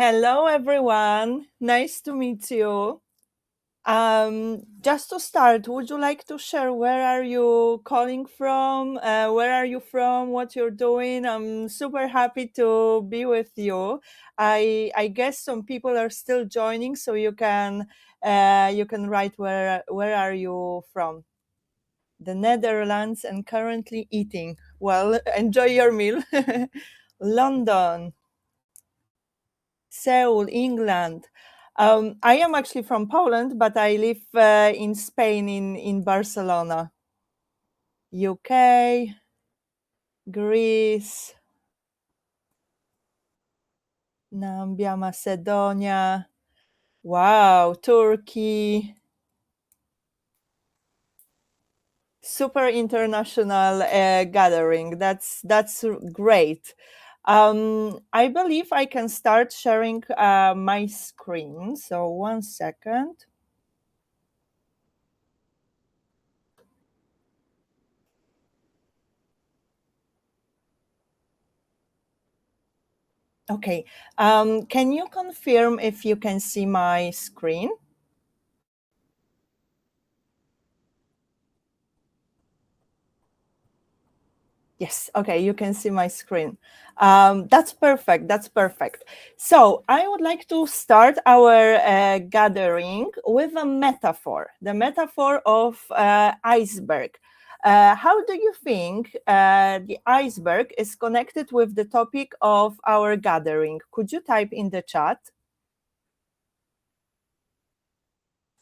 Hello, everyone. Nice to meet you. Just to start, would you like to share where are you calling from? Where are you from? What you're doing? I'm super happy to be with you. I guess some people are still joining, so you can write where are you from? The Netherlands and currently eating. Well, enjoy your meal. London. Seoul, England. I am actually from Poland, but I live in Spain, in Barcelona. UK, Greece, Nambia, Macedonia. Wow, Turkey. Super international gathering. That's great. I believe I can start sharing my screen. So 1 second. Okay. Can you confirm if you can see my screen? Yes. Okay. You can see my screen. That's perfect. That's perfect. So I would like to start our gathering with a metaphor, the metaphor of iceberg. How do you think the iceberg is connected with the topic of our gathering? Could you type in the chat?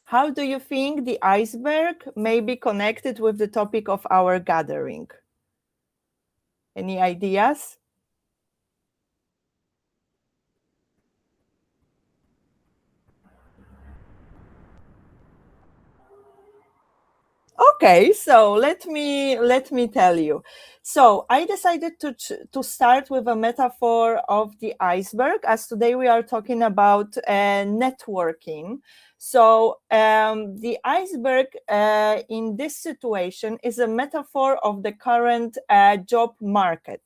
How do you think the iceberg may be connected with the topic of our gathering? Any ideas? Okay, so let me tell you. So I decided to start with a metaphor of the iceberg, as today we are talking about networking. So the iceberg in this situation is a metaphor of the current job market.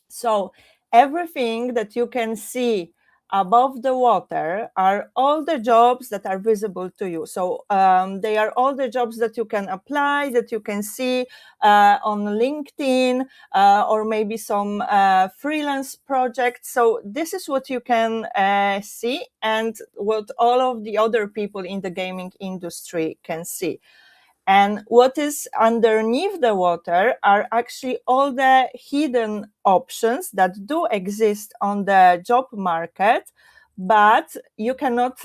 So everything that you can see above the water are all the jobs that are visible to you. So they are all the jobs that you can apply, that you can see on LinkedIn, or maybe some freelance projects. So this is what you can see, and what all of the other people in the gaming industry can see. And what is underneath the water are actually all the hidden options that do exist on the job market, but you cannot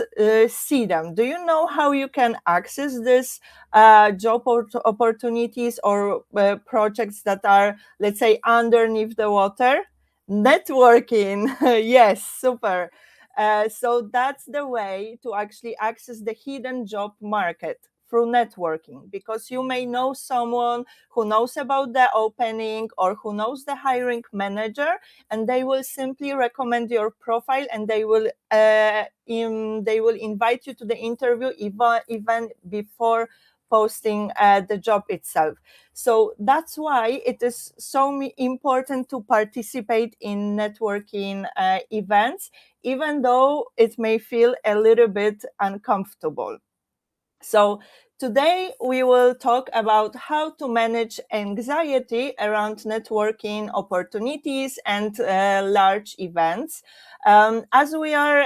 see them. Do you know how you can access these job opportunities or projects that are, let's say, underneath the water? Networking. Yes, super. So that's the way to actually access the hidden job market, through networking, because you may know someone who knows about the opening or who knows the hiring manager, and they will simply recommend your profile, and they will invite you to the interview even before posting the job itself. So that's why it is so important to participate in networking events, even though it may feel a little bit uncomfortable. So today we will talk about how to manage anxiety around networking opportunities and large events. As we are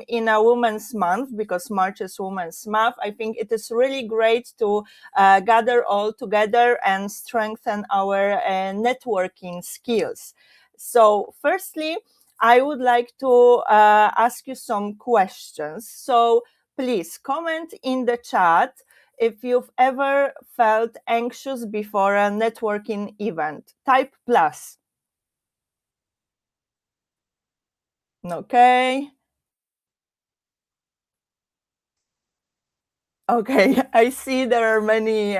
in a Women's Month, because March is Women's Month, I think it is really great to gather all together and strengthen our networking skills. So firstly, I would like to ask you some questions. So please comment in the chat if you've ever felt anxious before a networking event. Type plus. Okay. Okay, I see there are many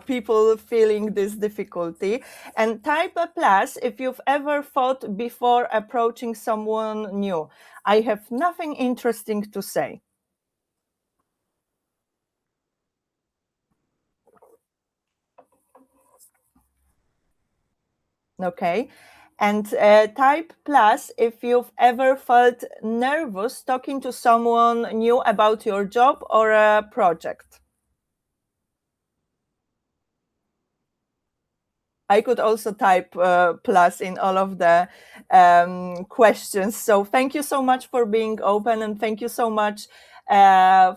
people feeling this difficulty. And type a plus if you've ever thought before approaching someone new, I have nothing interesting to say. Okay. And type plus if you've ever felt nervous talking to someone new about your job or a project. I could also type plus in all of the questions. So thank you so much for being open, and thank you so much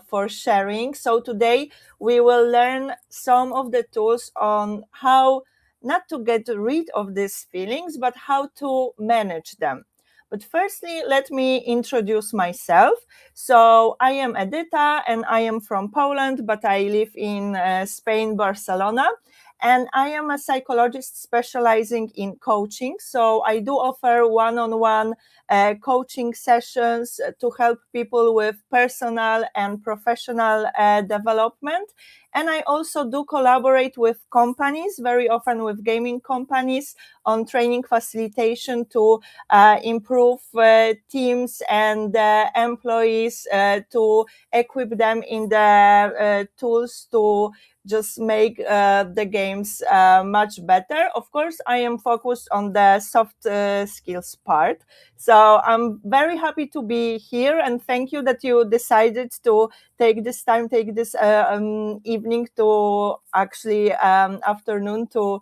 for sharing. So today we will learn some of the tools on how not to get rid of these feelings, but how to manage them. But firstly, let me introduce myself. So I am Edyta and I am from Poland, but I live in Spain, Barcelona. And I am a psychologist specializing in coaching. So I do offer one-on-one coaching sessions to help people with personal and professional development. And I also do collaborate with companies, very often with gaming companies, on training facilitation to improve teams and employees, to equip them in the tools to just make the games much better. Of course, I am focused on the soft skills part. So I'm very happy to be here, and thank you that you decided to take this time, take this evening to actually afternoon to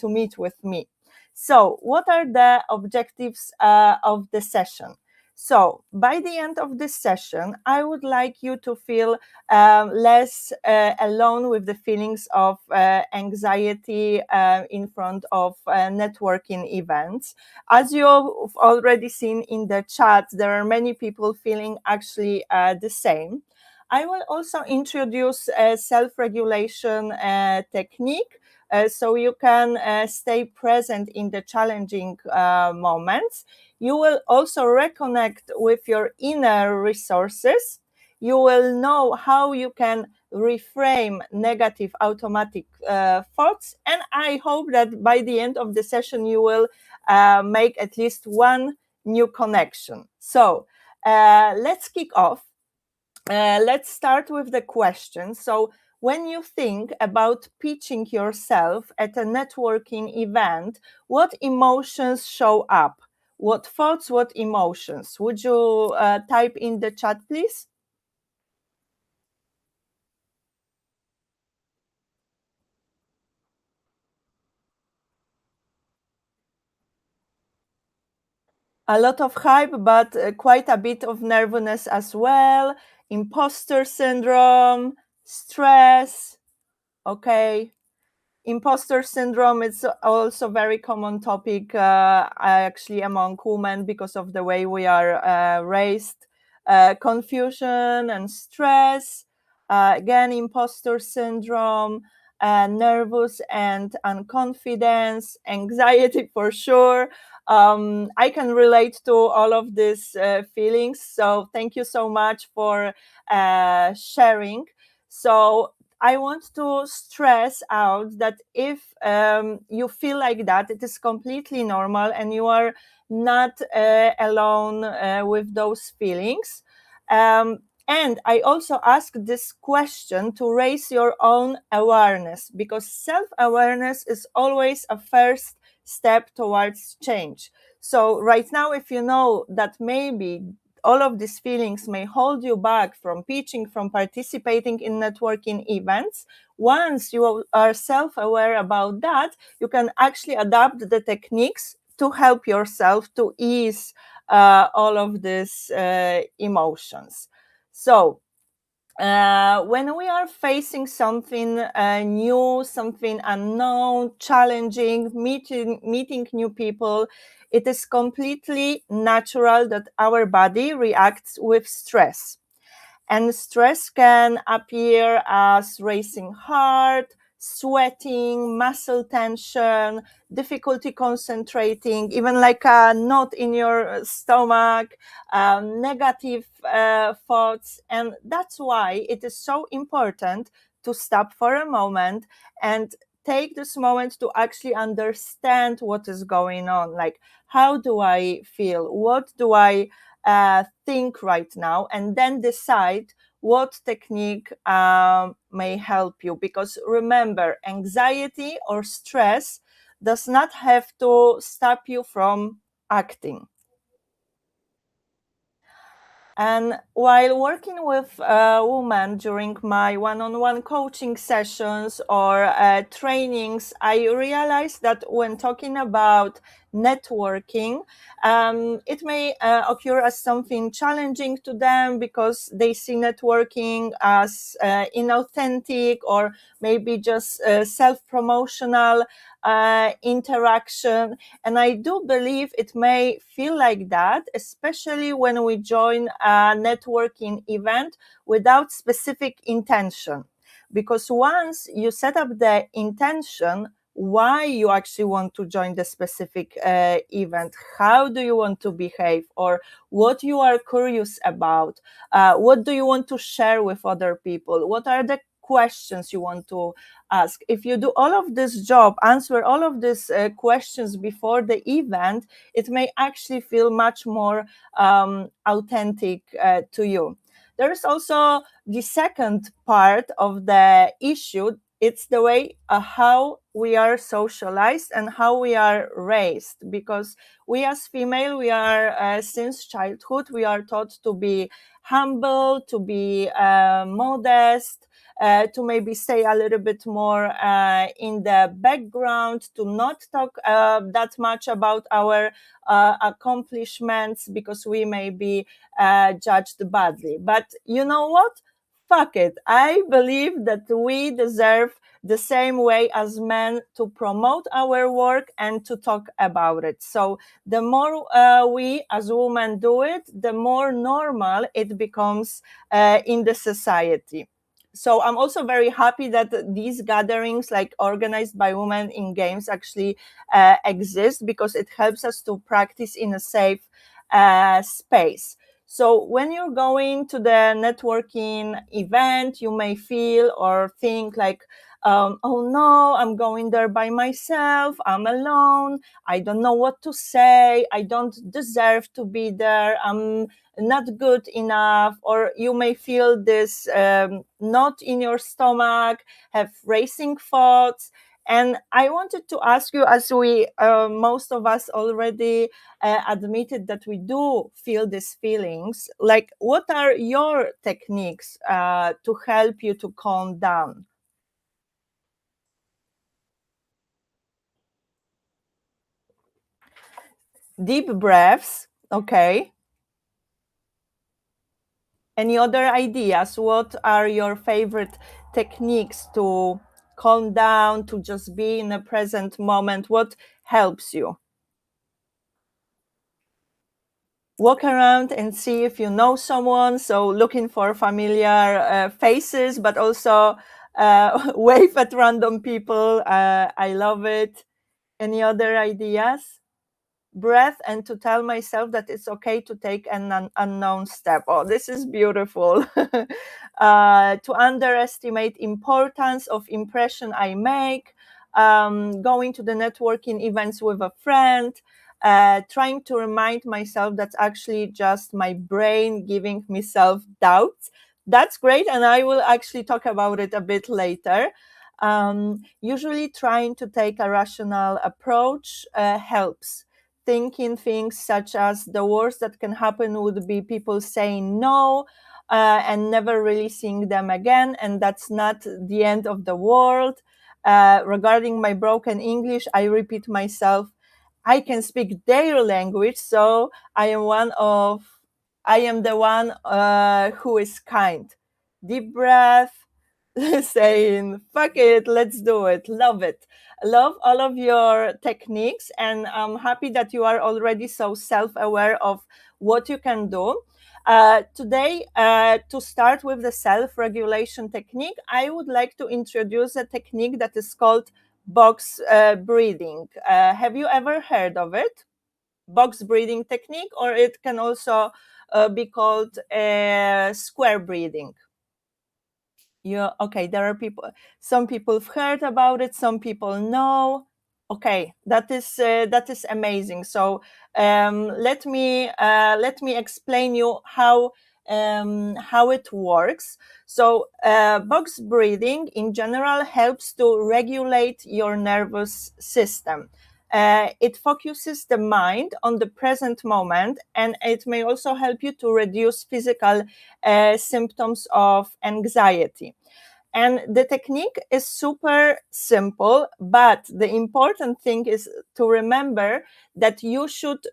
meet with me. So what are the objectives of the session? So by the end of this session, I would like you to feel less alone with the feelings of anxiety in front of networking events. As you've already seen in the chat, there are many people feeling actually the same. I will also introduce a self-regulation technique so you can stay present in the challenging moments. You will also reconnect with your inner resources. You will know how you can reframe negative automatic thoughts. And I hope that by the end of the session, you will make at least one new connection. So let's kick off. Let's start with the question. So when you think about pitching yourself at a networking event, what emotions show up? What thoughts, what emotions? Would you type in the chat, please? A lot of hype, but quite a bit of nervousness as well. Imposter syndrome, stress. Okay. Imposter syndrome is also very common topic actually among women because of the way we are raised. Confusion and stress. Again, imposter syndrome, nervous and unconfidence, anxiety for sure. I can relate to all of these feelings. So thank you so much for sharing. So I want to stress out that if you feel like that, it is completely normal and you are not alone with those feelings. And I also ask this question to raise your own awareness, because self-awareness is always a first step towards change. So right now, if you know that maybe all of these feelings may hold you back from pitching, from participating in networking events, once you are self-aware about that, you can actually adapt the techniques to help yourself to ease all of these emotions. So when we are facing something new, something unknown, challenging, meeting new people, it is completely natural that our body reacts with stress. And stress can appear as racing heart, sweating, muscle tension, difficulty concentrating, even like a knot in your stomach, negative thoughts. And that's why it is so important to stop for a moment and take this moment to actually understand what is going on. Like, how do I feel? What do I think right now, and then decide what technique may help you. Because remember, anxiety or stress does not have to stop you from acting. And while working with women during my one-on-one coaching sessions or trainings, I realized that when talking about networking, it may occur as something challenging to them because they see networking as inauthentic or maybe just self-promotional interaction. And I do believe it may feel like that, especially when we join a networking event without specific intention. Because once you set up the intention, why you actually want to join the specific event, how do you want to behave, or what you are curious about, what do you want to share with other people, what are the questions you want to ask. If you do all of this job, answer all of these questions before the event, it may actually feel much more authentic to you. There is also the second part of the issue. It's the way how we are socialized and how we are raised, because we as female, we are since childhood, we are taught to be humble, to be modest, to maybe stay a little bit more in the background, to not talk that much about our accomplishments because we may be judged badly. But you know what? Fuck it. I believe that we deserve the same way as men to promote our work and to talk about it. So the more we as women do it, the more normal it becomes in the society. So I'm also very happy that these gatherings, like organized by women in games, actually exist, because it helps us to practice in a safe space. So when you're going to the networking event, you may feel or think like, oh no, I'm going there by myself, I'm alone, I don't know what to say, I don't deserve to be there, I'm not good enough. Or you may feel this knot in your stomach, have racing thoughts. And I wanted to ask you, as we most of us already admitted that we do feel these feelings, like what are your techniques to help you to calm down? Deep breaths. Okay. Any other ideas? What are your favorite techniques to calm down, to just be in the present moment? What helps you? Walk around and see if you know someone. So looking for familiar faces, but also wave at random people. I love it. Any other ideas? Breath, and to tell myself that it's okay to take an unknown step. Oh, this is beautiful. To underestimate importance of impression I make, going to the networking events with a friend, trying to remind myself that's actually just my brain giving me self-doubts. That's great, and I will actually talk about it a bit later. Usually trying to take a rational approach helps. Thinking things such as the worst that can happen would be people saying no and never really seeing them again, and that's not the end of the world. Regarding my broken English, I repeat myself, I can speak their language, so I am the one who is kind. Deep breath, saying, fuck it, let's do it. Love it. Love all of your techniques. And I'm happy that you are already so self aware of what you can do. Today, to start with the self regulation technique, I would like to introduce a technique that is called box breathing. Have you ever heard of it? Box breathing technique, or it can also be called square breathing. Yeah, okay, there are people, some people have heard about it, some people know. Okay, that is amazing. So let me explain you how how it works. So box breathing in general helps to regulate your nervous system. It focuses the mind on the present moment, and it may also help you to reduce physical symptoms of anxiety. And the technique is super simple, but the important thing is to remember that you should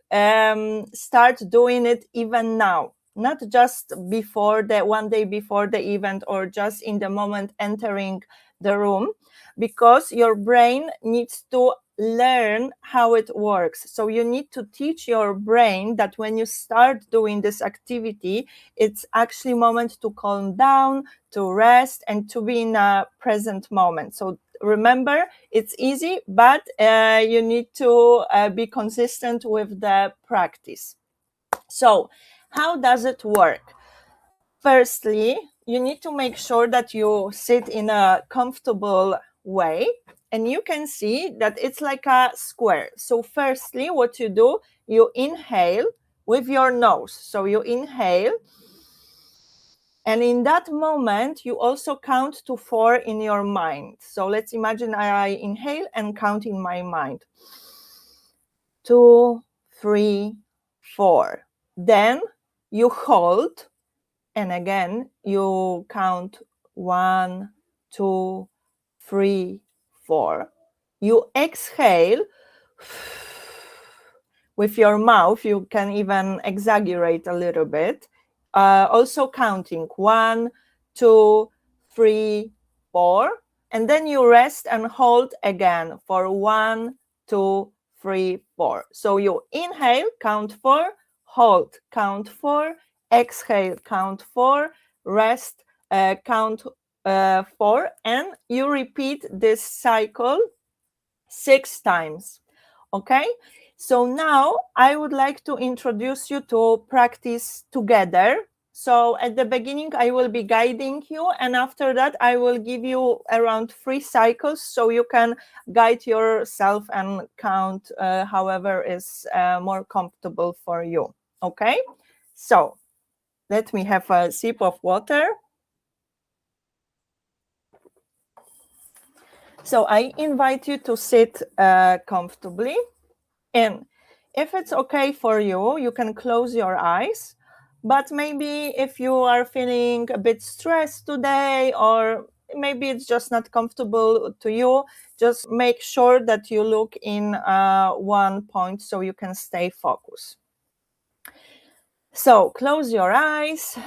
start doing it even now, not just before the one day before the event or just in the moment entering the room, because your brain needs to learn how it works. So you need to teach your brain that when you start doing this activity, it's actually moment to calm down, to rest, and to be in a present moment. So remember, it's easy, but you need to be consistent with the practice. So how does it work? Firstly, you need to make sure that you sit in a comfortable way, and you can see that it's like a square. So firstly, what you do, you inhale with your nose. So you inhale, and in that moment, you also count to 4 in your mind. So let's imagine I inhale and count in my mind. 2, 3, 4. Then you hold, and again, you count 1, 2, 3, 4. You exhale with your mouth. You can even exaggerate a little bit. Also counting 1, 2, 3, 4. And then you rest and hold again for 1, 2, 3, 4. So you inhale, count 4, hold, count 4, exhale, count 4, rest, count 4, and you repeat this cycle 6 times. Okay, so now I would like to introduce you to practice together. So at the beginning, I will be guiding you, and after that, I will give you around 3 cycles so you can guide yourself and count however is more comfortable for you. Okay, so let me have a sip of water. So I invite you to sit comfortably. And if it's okay for you, you can close your eyes. But maybe if you are feeling a bit stressed today, or maybe it's just not comfortable to you, just make sure that you look in one point so you can stay focused. So close your eyes,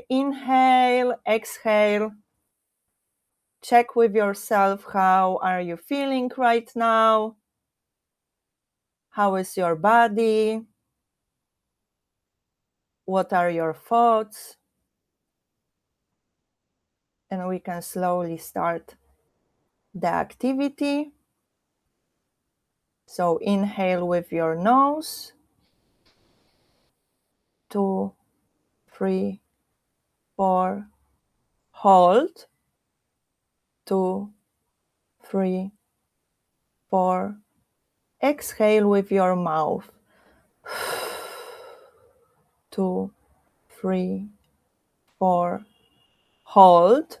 inhale, exhale. Check with yourself, how are you feeling right now? How is your body? What are your thoughts? And we can slowly start the activity. So inhale with your nose. 2, 3, 4. Hold. 2, 3, 4. Exhale with your mouth. 2, 3, 4. Hold.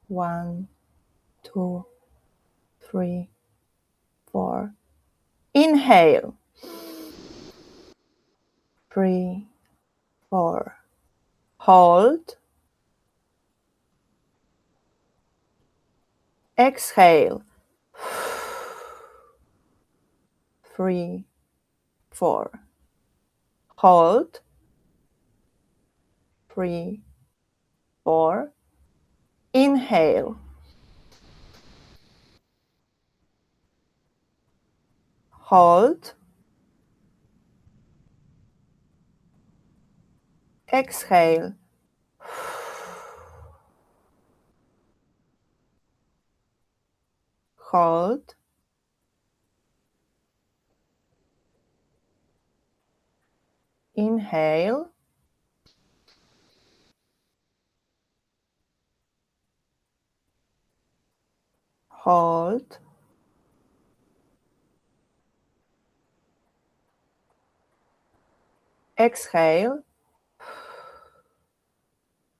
1, 2, 3, 4. Inhale. 3, 4. Hold. Exhale. 3, 4. Hold. 3, 4. Inhale. Hold. Exhale. Hold. Inhale. Hold. Exhale.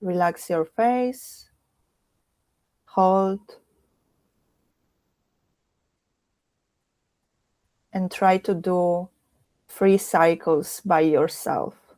Relax your face. Hold. And try to do 3 cycles by yourself.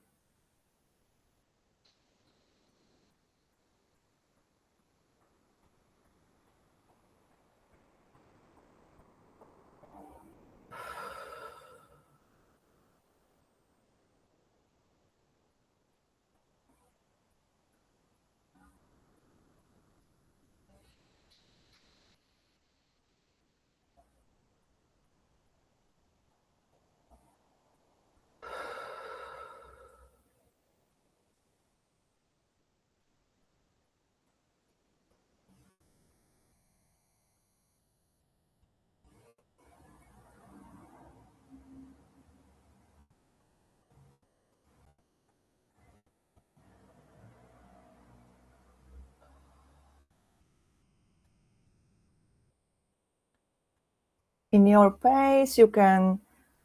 In your pace, you can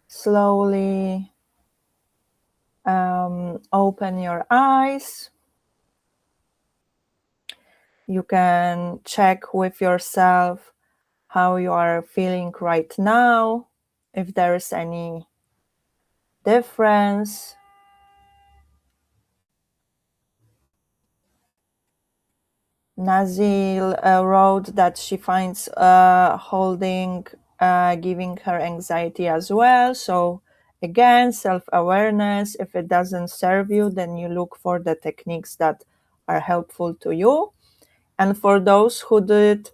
slowly open your eyes. You can check with yourself how you are feeling right now, if there is any difference. Nazil wrote that she finds holding giving her anxiety as well. So again, self-awareness. If it doesn't serve you, then you look for the techniques that are helpful to you. And for those who did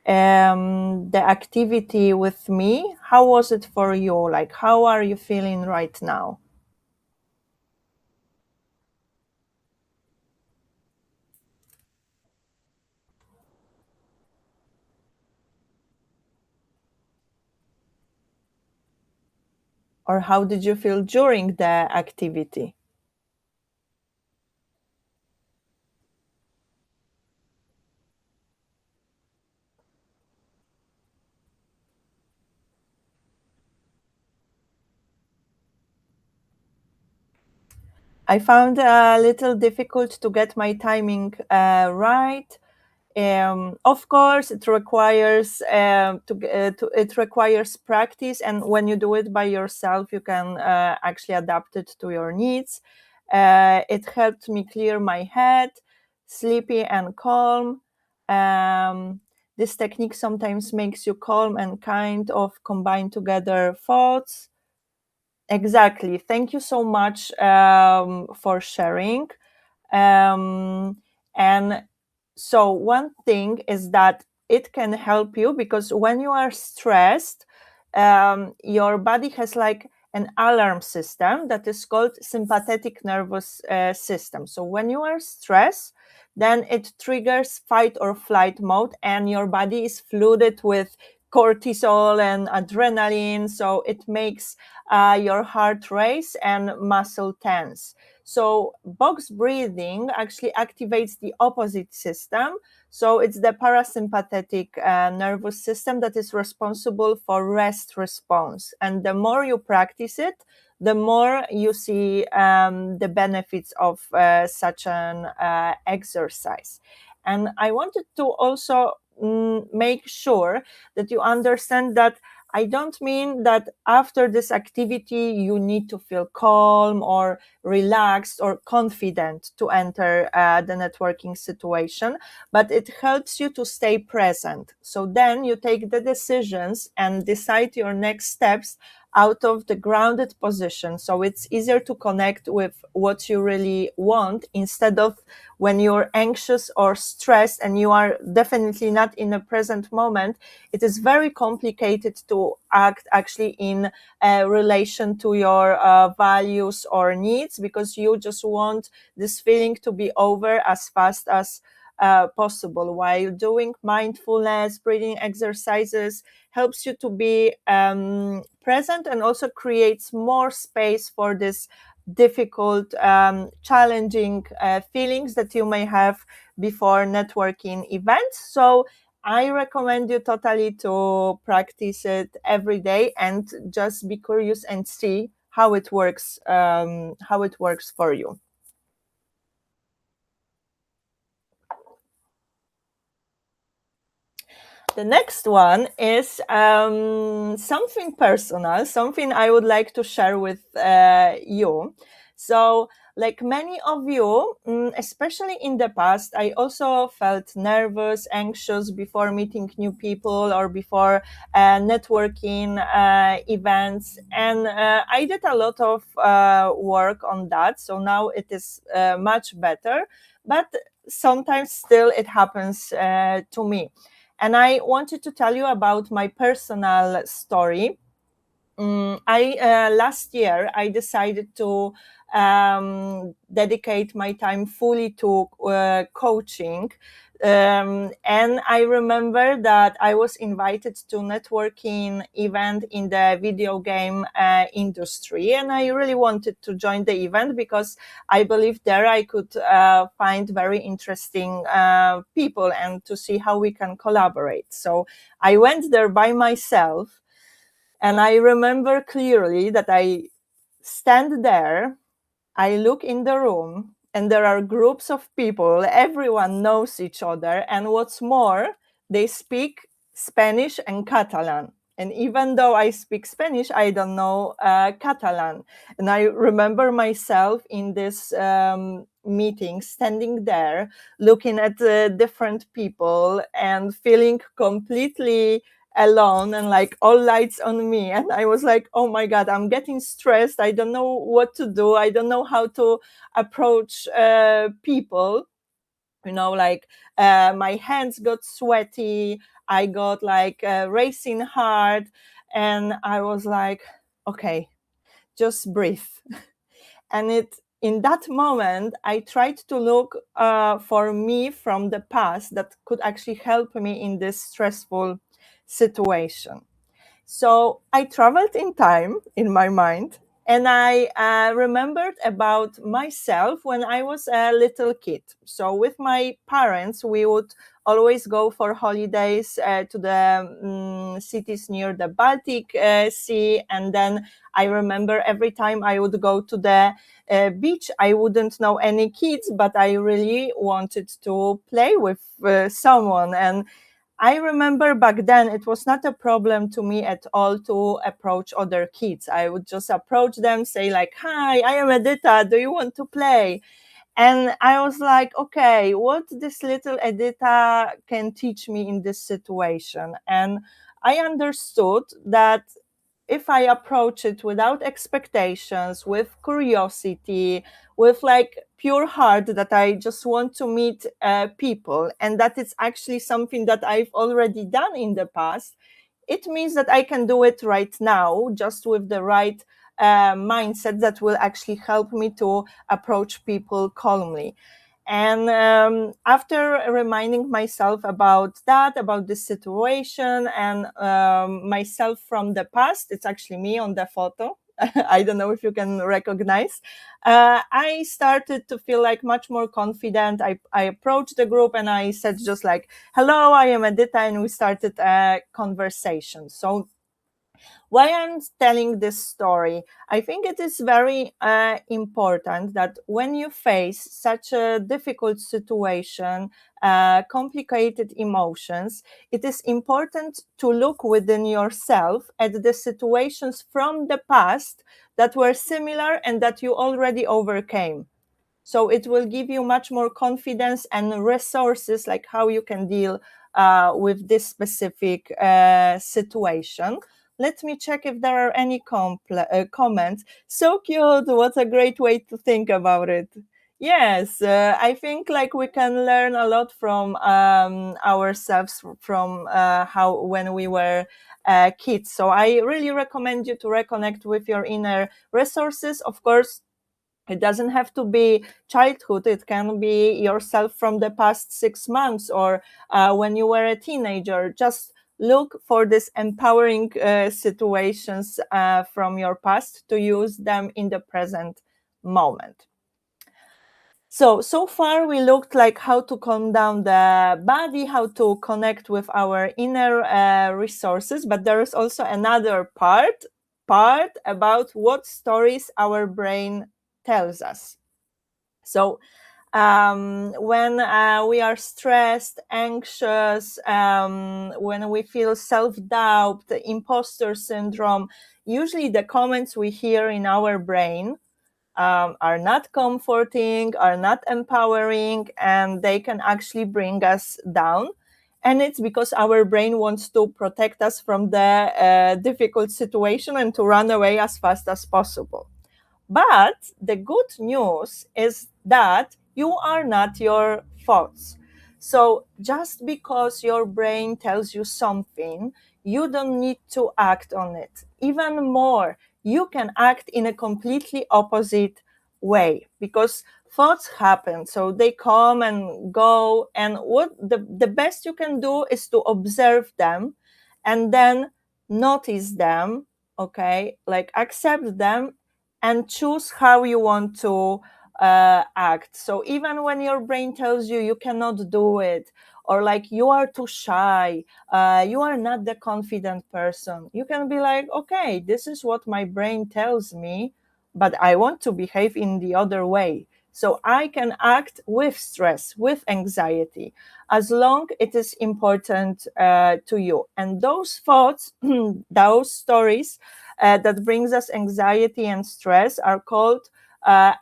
the activity with me, how was it for you? Like, how are you feeling right now? Or how did you feel during the activity? I found a little difficult to get my timing right. Of course, it requires it requires practice, and when you do it by yourself, you can actually adapt it to your needs. It helped me clear my head, sleepy and calm. This technique sometimes makes you calm and kind of combine together thoughts. Exactly. Thank you so much for sharing. Um, and so, one thing is that it can help you because when you are stressed, your body has like an alarm system that is called sympathetic nervous system. So, when you are stressed, then it triggers fight or flight mode, and your body is flooded with cortisol and adrenaline. So, it makes your heart race and muscle tense. So box breathing actually activates the opposite system. So it's the parasympathetic nervous system that is responsible for rest response. And the more you practice it, the more you see the benefits of such an exercise. And I wanted to also make sure that you understand that I don't mean that after this activity you need to feel calm or relaxed or confident to enter the networking situation, but it helps you to stay present. So then you take the decisions and decide your next steps out of the grounded position. So it's easier to connect with what you really want instead of when you're anxious or stressed and you are definitely not in a present moment. It is very complicated to act actually in relation to your values or needs because you just want this feeling to be over as fast as possible. While doing mindfulness, breathing exercises helps you to be present and also creates more space for this difficult, challenging feelings that you may have before networking events. So I recommend you totally to practice it every day and just be curious and see how it works for you. The next one is something personal, something I would like to share with you. So, like many of you, especially in the past, I also felt nervous, anxious before meeting new people or before networking events. And I did a lot of work on that. So now it is much better. But sometimes still it happens to me. And I wanted to tell you about my personal story. I last year I decided to dedicate my time fully to coaching. And I remember that I was invited to networking event in the video game industry, and I really wanted to join the event because I believe there I could find very interesting people and to see how we can collaborate. So I went there by myself, and I remember clearly that I stand there, I look in the room, and there are groups of people. Everyone knows each other. And what's more, they speak Spanish and Catalan. And even though I speak Spanish, I don't know Catalan. And I remember myself in this meeting, standing there, looking at different people and feeling completely alone and like all lights on me. And I was like, oh my God, I'm getting stressed. I don't know what to do. I don't know how to approach people. Like my hands got sweaty. I got like racing hard. And I was like, okay, just breathe. And in that moment, I tried to look for me from the past that could actually help me in this stressful situation. So I traveled in time in my mind, and I remembered about myself when I was a little kid. So with my parents, we would always go for holidays to the cities near the Baltic Sea. And then I remember every time I would go to the beach, I wouldn't know any kids, but I really wanted to play with someone. And I remember back then it was not a problem to me at all to approach other kids. I would just approach them, say like, hi, I am Edyta, do you want to play? And I was like, okay, what this little Edyta can teach me in this situation? And I understood that if I approach it without expectations, with curiosity, with like pure heart that I just want to meet people, and that it's actually something that I've already done in the past, it means that I can do it right now, just with the right mindset that will actually help me to approach people calmly. And after reminding myself about that, about this situation, and myself from the past, it's actually me on the photo. I don't know if you can recognize. I started to feel like much more confident. I approached the group and I said just like, hello, I am Edyta, and we started a conversation. So why I'm telling this story, I think it is very important that when you face such a difficult situation, complicated emotions, it is important to look within yourself at the situations from the past that were similar and that you already overcame. So it will give you much more confidence and resources, like how you can deal with this specific situation. Let me check if there are any comments. So cute. What a great way to think about it. Yes, I think like we can learn a lot from ourselves, from how when we were kids. So I really recommend you to reconnect with your inner resources. Of course, it doesn't have to be childhood. It can be yourself from the past 6 months, or when you were a teenager. Just look for these empowering situations from your past to use them in the present moment. So far we looked like how to calm down the body, how to connect with our inner resources, but there is also another part about what stories our brain tells us. So When we are stressed, anxious, when we feel self-doubt, imposter syndrome, usually the comments we hear in our brain are not comforting, are not empowering, and they can actually bring us down. And it's because our brain wants to protect us from the difficult situation and to run away as fast as possible. But the good news is that you are not your thoughts. So just because your brain tells you something, you don't need to act on it. Even more, you can act in a completely opposite way, because thoughts happen. So they come and go. And what the best you can do is to observe them and then notice them, okay? Like accept them and choose how you want to act. So even when your brain tells you you cannot do it, or like you are too shy, you are not the confident person, you can be like, okay, this is what my brain tells me, but I want to behave in the other way. So I can act with stress, with anxiety, as long it is important to you. And those thoughts, those stories that brings us anxiety and stress are called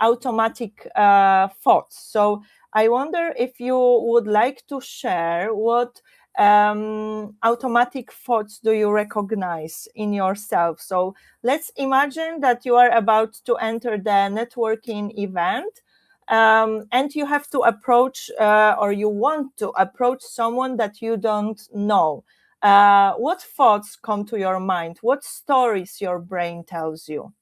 automatic thoughts. So I wonder if you would like to share what automatic thoughts do you recognize in yourself. So let's imagine that you are about to enter the networking event, and you have to approach or you want to approach someone that you don't know. What thoughts come to your mind? What stories your brain tells you?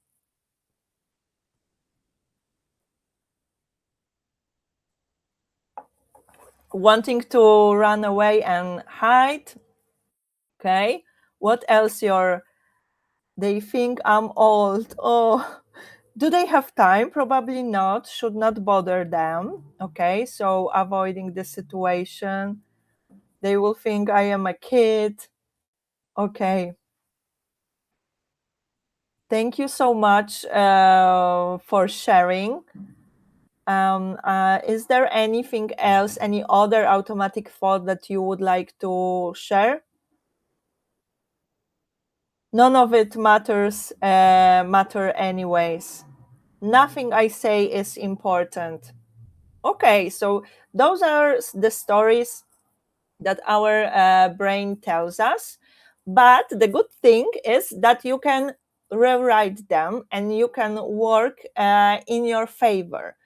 Wanting to run away and hide. Okay. What else? They think I'm old. Oh, do they have time? Probably not. Should not bother them. Okay. So avoiding the situation. They will think I am a kid. Okay. Thank you so much for sharing. Is there anything else, any other automatic thought that you would like to share? None of it matter anyways. Nothing I say is important. Okay, so those are the stories that our brain tells us. But the good thing is that you can rewrite them and you can work in your favor.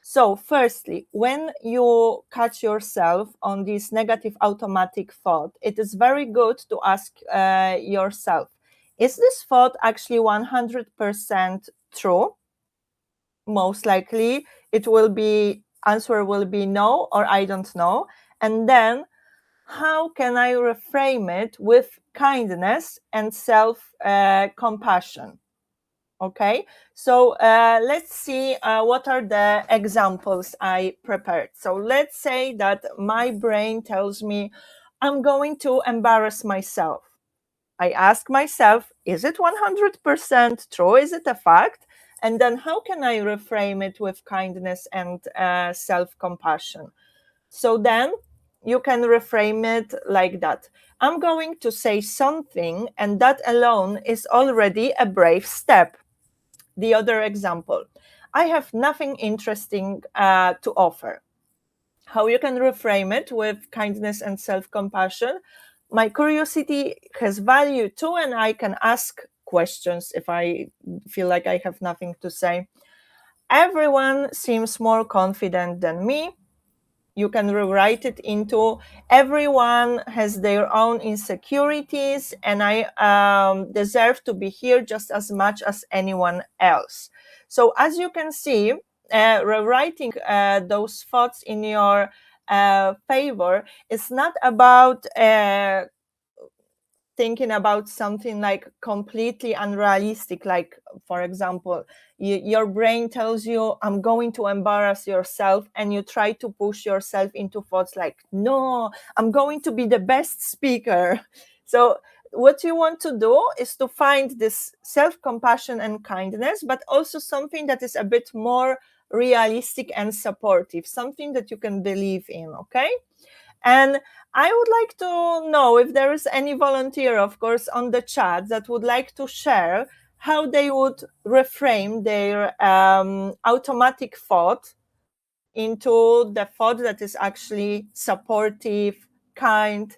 So, firstly, when you catch yourself on this negative automatic thought, it is very good to ask yourself, is this thought actually 100% true? Most likely, answer will be no, or I don't know. And then how can I reframe it with kindness and self compassion? Okay, so let's see what are the examples I prepared. So let's say that my brain tells me I'm going to embarrass myself. I ask myself, is it 100% true? Is it a fact? And then how can I reframe it with kindness and self compassion? So then you can reframe it like that. I'm going to say something, and that alone is already a brave step. The other example, I have nothing interesting to offer. How you can reframe it with kindness and self compassion? My curiosity has value too, and I can ask questions if I feel like I have nothing to say. Everyone seems more confident than me. You can rewrite it into everyone has their own insecurities, and I deserve to be here just as much as anyone else. So as you can see, rewriting those thoughts in your favor is not about thinking about something like completely unrealistic, like for example, your brain tells you I'm going to embarrass yourself, and you try to push yourself into thoughts like, no, I'm going to be the best speaker. So what you want to do is to find this self-compassion and kindness, but also something that is a bit more realistic and supportive, something that you can believe in, okay? And I would like to know if there is any volunteer, of course, on the chat that would like to share how they would reframe their automatic thought into the thought that is actually supportive, kind,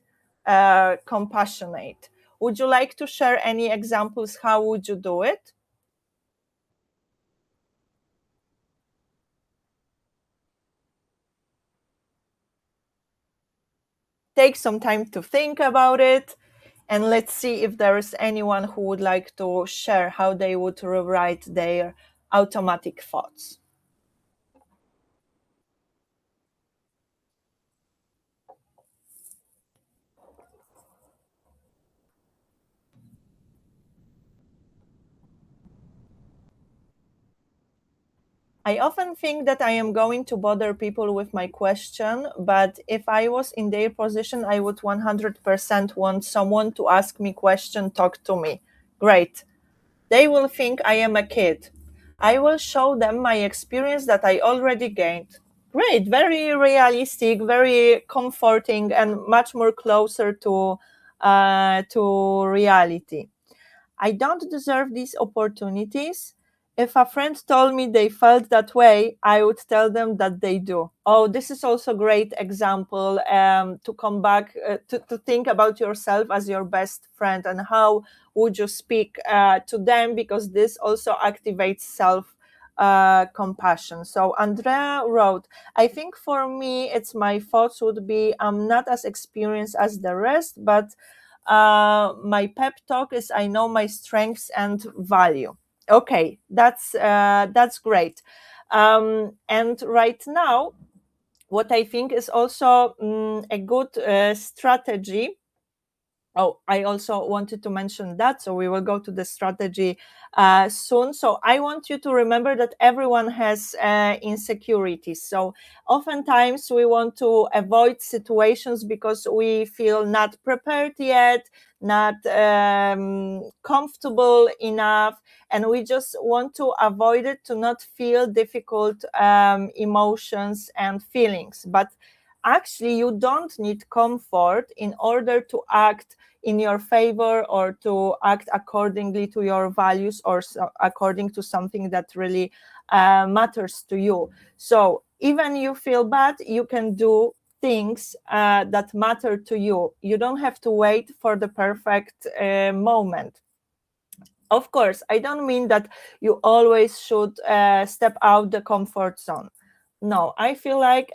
compassionate. Would you like to share any examples? How would you do it? Take some time to think about it, and let's see if there is anyone who would like to share how they would rewrite their automatic thoughts. I often think that I am going to bother people with my question, but if I was in their position, I would 100% want someone to ask me question, talk to me. Great. They will think I am a kid. I will show them my experience that I already gained. Great, very realistic, very comforting, and much more closer to reality. I don't deserve these opportunities. If a friend told me they felt that way, I would tell them that they do. Oh, this is also a great example to come back to think about yourself as your best friend and how would you speak to them, because this also activates self compassion. So Andrea wrote, I think for me, it's my thoughts would be I'm not as experienced as the rest, but my pep talk is I know my strengths and value. Okay, that's great. And right now, what I think is also a good strategy. Oh, I also wanted to mention that. So we will go to the strategy soon. So I want you to remember that everyone has insecurities. So oftentimes we want to avoid situations because we feel not prepared yet, not comfortable enough, and we just want to avoid it to not feel difficult emotions and feelings. But actually, you don't need comfort in order to act in your favor or to act accordingly to your values or according to something that really matters to you. So even you feel bad, you can do things that matter to you. You don't have to wait for the perfect moment. Of course, I don't mean that you always should step out the comfort zone. No, I feel like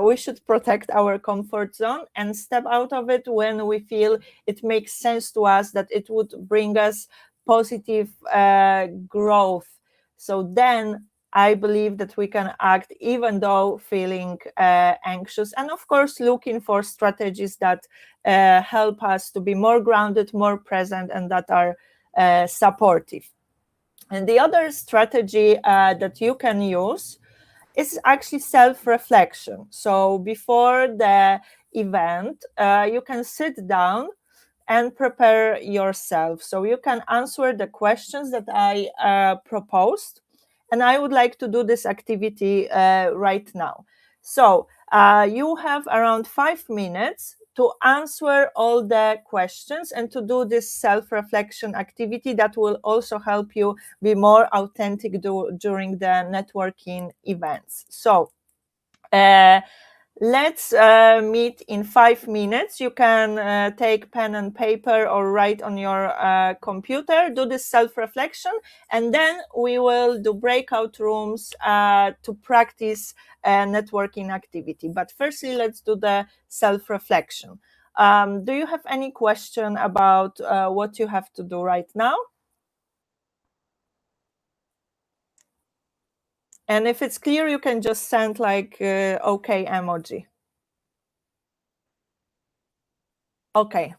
we should protect our comfort zone and step out of it when we feel it makes sense to us, that it would bring us positive growth. So then I believe that we can act even though feeling anxious, and of course looking for strategies that help us to be more grounded, more present, and that are supportive. And the other strategy that you can use is actually self-reflection. So before the event, you can sit down and prepare yourself. So you can answer the questions that I proposed. And I would like to do this activity right now. So you have around 5 minutes to answer all the questions and to do this self-reflection activity that will also help you be more authentic during the networking events. So let's meet in 5 minutes. You can take pen and paper or write on your computer, do this self-reflection, and then we will do breakout rooms to practice networking activity. But firstly, let's do the self-reflection. Do you have any question about what you have to do right now? And if it's clear, you can just send like okay emoji. Okay.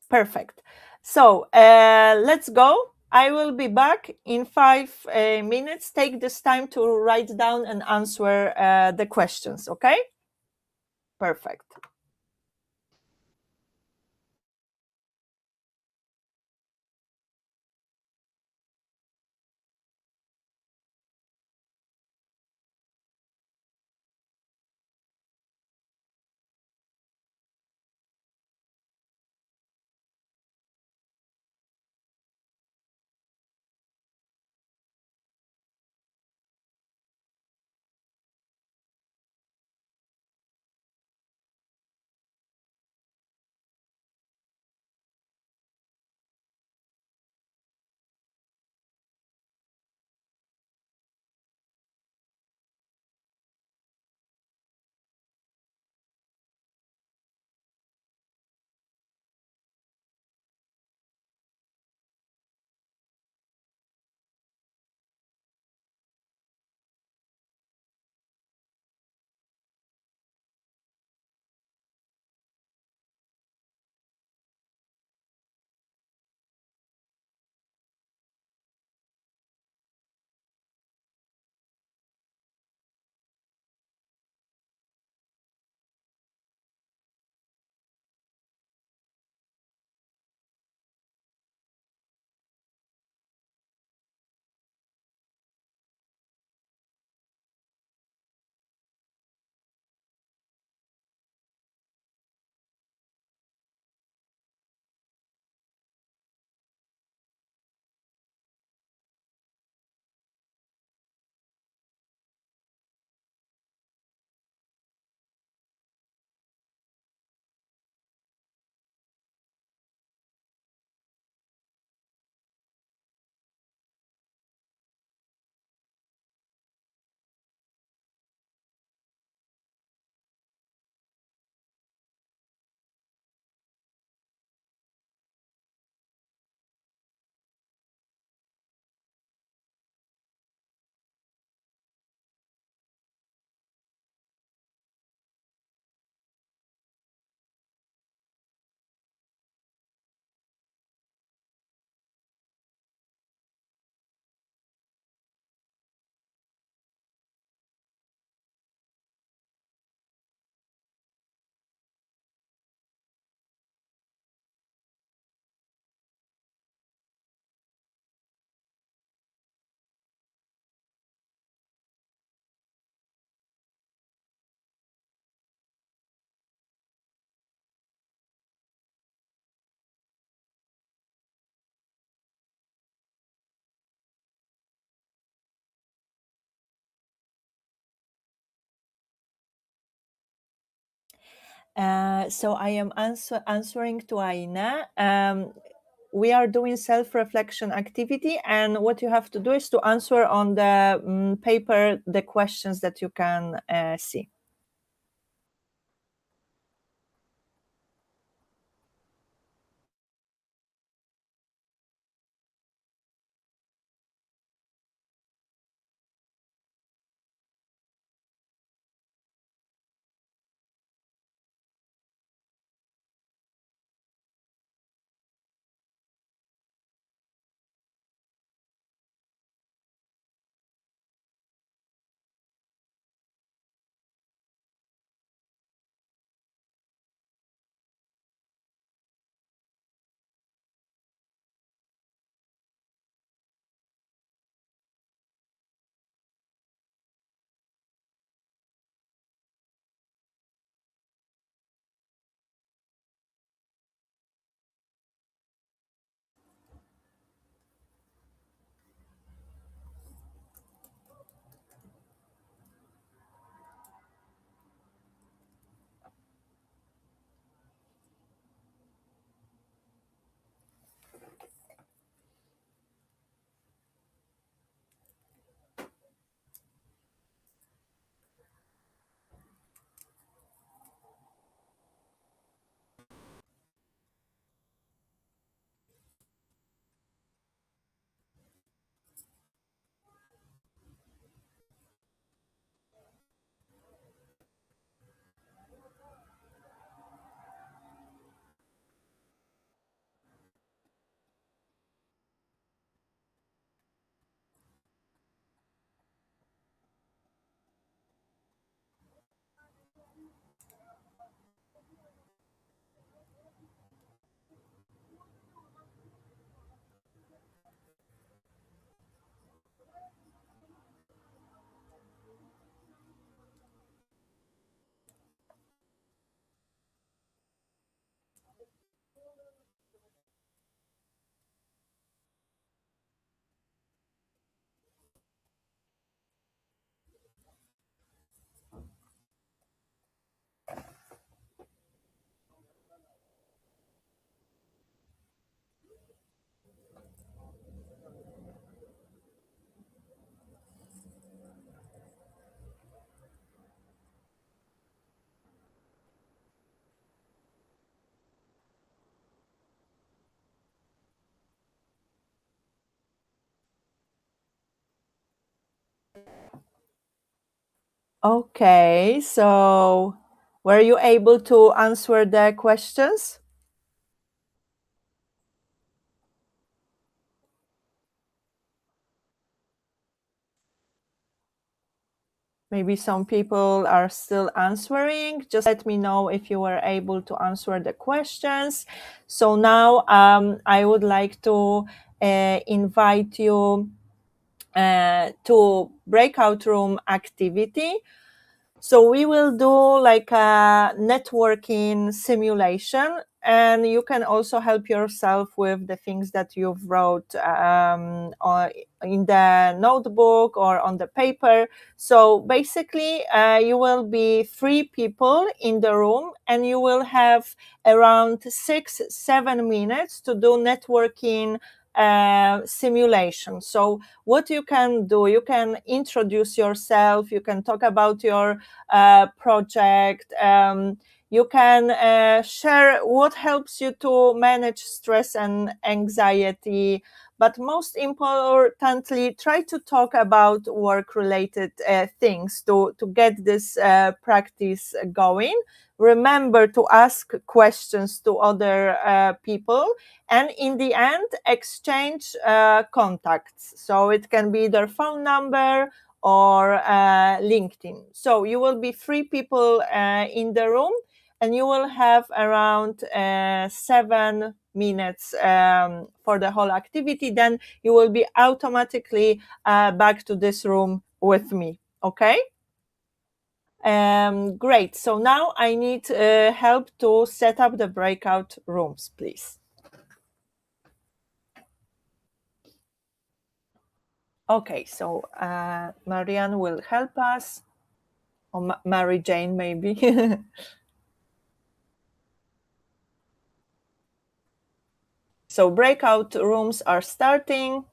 Perfect. So let's go. I will be back in 5 minutes. Take this time to write down and answer the questions, okay? Perfect. So I am answering to Aina. We are doing self-reflection activity, and what you have to do is to answer on the paper the questions that you can see. Okay, so were you able to answer the questions? Maybe some people are still answering. Just let me know if you were able to answer the questions. So now I would like to invite you to breakout room activity. So we will do like a networking simulation, and you can also help yourself with the things that you've wrote or in the notebook or on the paper. So basically, you will be 3 people in the room, and you will have around 6-7 minutes to do networking simulation. So what you can do, you can introduce yourself, you can talk about your project. You can share what helps you to manage stress and anxiety. But most importantly, try to talk about work related things to get this practice going. Remember to ask questions to other people, and in the end, exchange contacts. So it can be their phone number or LinkedIn. So you will be 3 people in the room, and you will have around 7 minutes for the whole activity. Then you will be automatically back to this room with me. Okay? Great. So now I need help to set up the breakout rooms, please. Okay, so Marianne will help us, or Mary Jane maybe. So breakout rooms are starting.